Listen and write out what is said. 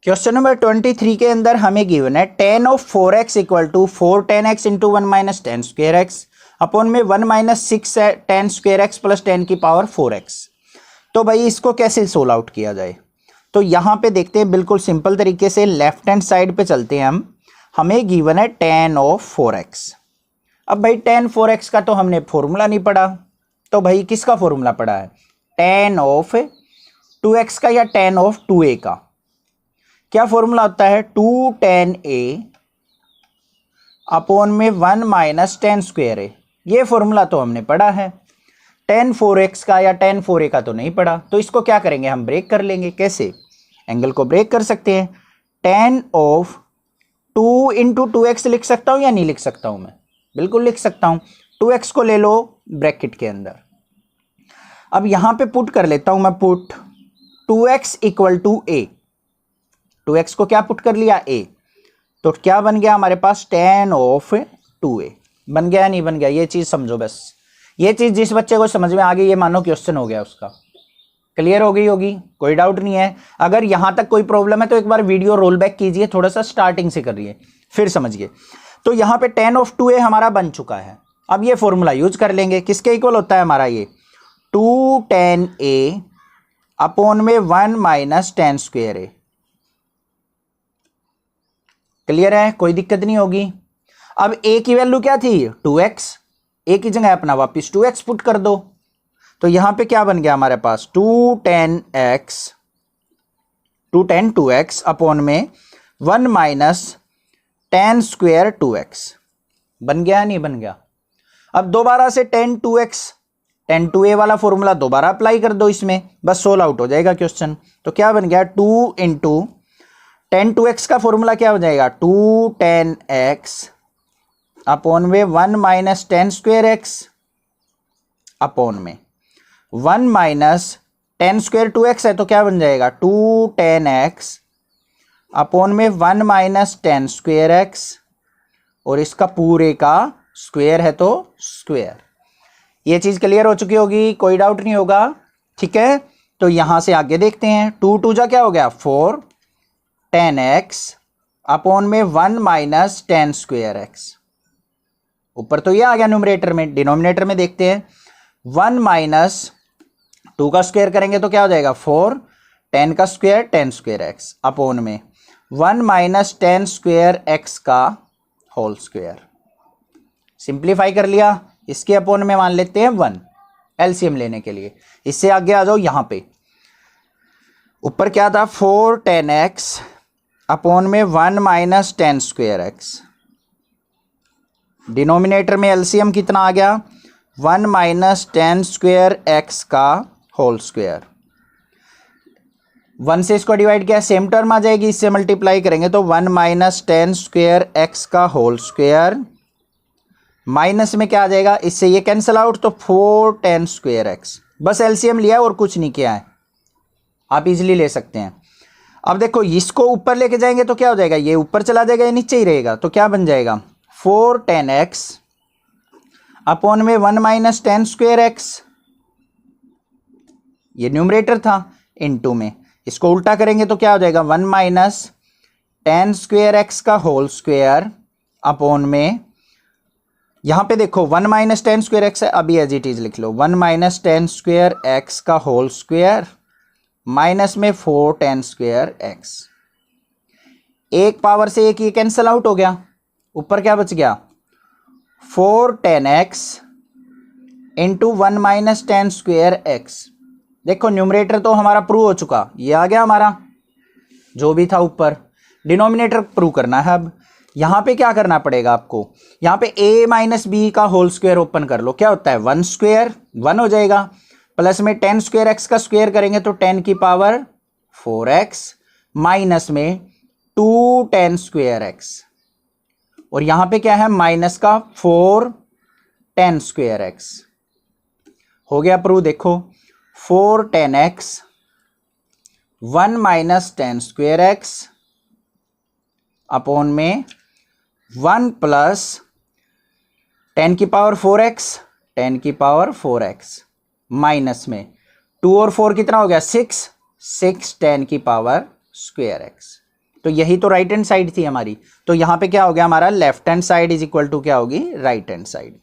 Question number 23 के अंदर हमें गिवन है tan of 4x equal to 4 tan x into 1 minus ten square x upon में 1 minus 6 tan square x plus 10 की power 4x। तो भाई इसको कैसे सोल्व आउट किया जाए, तो यहाँ पे देखते हैं बिल्कुल सिंपल तरीके से लेफ्ट हैंड साइड पे चलते हैं हम। हमें गिवन है tan ऑफ 4x। अब भाई tan 4x का तो हमने फॉर्मूला नहीं पढ़ा, तो भाई किसका फॉर्मूला पढ़ा है, tan ऑफ 2x का या tan ऑफ 2a का। क्या फॉर्मूला होता है, 2 tan a अपॉन में 1 माइनस टेन स्क्वेयर ए। ये फॉर्मूला तो हमने पढ़ा है। tan 4x का या tan 4a का तो नहीं पढ़ा, तो इसको क्या करेंगे हम ब्रेक कर लेंगे। कैसे, एंगल को ब्रेक कर सकते हैं। tan ऑफ 2 इंटू 2x लिख सकता हूं या नहीं लिख सकता हूं, मैं बिल्कुल लिख सकता हूं। 2x को ले लो ब्रैकेट के अंदर। अब यहां पे पुट कर लेता हूं मैं, put 2x equal to a। 2x को क्या पुट कर लिया, a, तो क्या बन गया हमारे पास, tan ऑफ 2a। बन गया नहीं बन गया, ये चीज समझो बस। ये चीज जिस बच्चे को समझ में आ गई, ये मानो क्वेश्चन हो गया उसका, क्लियर हो गई होगी, कोई डाउट नहीं है। अगर यहां तक कोई प्रॉब्लम है तो एक बार वीडियो रोल बैक कीजिए, थोड़ा सा स्टार्टिंग से करिए, फिर समझिए। तो यहां पे tan ऑफ 2a हमारा बन चुका है। अब ये फॉर्मूला यूज कर लेंगे, किसके इक्वल होता है हमारा ये, 2 tan a अपॉन में 1 माइनस टेन स्क्वेयर ए। क्लियर है, कोई दिक्कत नहीं होगी। अब a की वैल्यू क्या थी, 2x, a की जगह अपना वापिस 2x पुट कर दो। तो यहां पे क्या बन गया हमारे पास, 2 tan 2x अपॉन में 1 माइनस टेन स्क्वेयर 2x। बन गया नहीं बन गया। अब दोबारा से tan 2x tan 2a वाला फॉर्मूला दोबारा अप्लाई कर दो इसमें, बस सोल्व आउट हो जाएगा क्वेश्चन। तो क्या बन गया, 2 इंटू tan 2x का फॉर्मूला क्या हो जाएगा, 2 tan x अपॉन में 1 minus ten square x upon में 1 माइनस टेन स्क्वेयर 2x है, तो क्या बन जाएगा, 2 tan x अपॉन में 1 माइनस टेन स्क्वेयर एक्स, और इसका पूरे का स्क्वेयर है तो स्क्वेयर। ये चीज क्लियर हो चुकी होगी, कोई डाउट नहीं होगा, ठीक है। तो यहां से आगे देखते हैं, 2 2 जा क्या हो गया, 4 tan x अपॉन में 1 माइनस टेन स्क्वेयर एक्स। ऊपर तो ये आ गया न्यूमरेटर में, डिनोमिनेटर में देखते हैं, 1 माइनस 2 का स्क्वायर करेंगे तो क्या हो जाएगा, 4 10 का square ten square x upon में 1 माइनस टेन स्क्वेयर एक्स का होल स्क्वायर। सिंप्लीफाई कर लिया, इसके अपॉन में मान लेते हैं 1 एलसीएम लेने के लिए। इससे आगे आ जाओ, यहां पे ऊपर क्या था, 4 tan x अपॉन में 1 minus ten square x. Denominator में एलसीएम कितना आ गया, 1 माइनस टेन स्क्वेयर एक्स का होल स्क्वेयर। 1 से इसको डिवाइड किया, सेम टर्म आ जाएगी, इससे मल्टीप्लाई करेंगे तो 1 माइनस टेन स्क्वेयर एक्स का होल स्क्वेयर, माइनस में क्या आ जाएगा, इससे ये कैंसिल आउट, तो 4 tan स्क्वेयर एक्स। बस एलसीएम लिया है और कुछ नहीं किया है, आप इजीली ले सकते हैं। अब देखो इसको ऊपर लेके जाएंगे तो क्या हो जाएगा, ये ऊपर चला जाएगा, ये नीचे ही रहेगा, तो क्या बन जाएगा, 4 tan x अपॉन में 1 माइनस टेन स्क्वेयर एक्स, ये न्यूमरेटर था, इनटू में इसको उल्टा करेंगे तो क्या हो जाएगा, 1 माइनस टेन स्क्वेयर एक्स का होल स्क्वेयर अपॉन में, यहां पे देखो 1 माइनस टेन स्क्वेयर एक्स है, अभी एज इट इज लिख लो, 1 माइनस टेन स्क्वेयर एक्स का होल स्क्वेयर माइनस में 4 tan स्क्वेयर एक्स। एक पावर से एक ये कैंसिल आउट हो गया, ऊपर क्या बच गया, 4 tan x into 1 minus ten square x. देखो न्यूमरेटर तो हमारा प्रूव हो चुका, ये आ गया हमारा जो भी था ऊपर, डिनोमिनेटर प्रूव करना है। अब यहां पे क्या करना पड़ेगा आपको, यहां पे a माइनस बी का होल स्क्वायर ओपन कर लो, क्या होता है 1 स्क्वायर 1 हो जाएगा, प्लस में टेन स्क्वायर एक्स का स्क्वायर करेंगे तो 10 की पावर 4x माइनस में 2 tan स्क्वायर एक्स, और यहां पे क्या है माइनस का 4 tan स्क्वायर एक्स। हो गया प्रूव, देखो 4 tan x 1 minus ten square x upon में 1 प्लस 10 की पावर 4x 10 की पावर 4x माइनस में 2 और 4 कितना हो गया 6 tan की पावर स्क्वायर एक्स। तो यही तो राइट हैंड साइड थी हमारी, तो यहां पे क्या हो गया हमारा left hand side is equal to क्या होगी राइट हैंड साइड।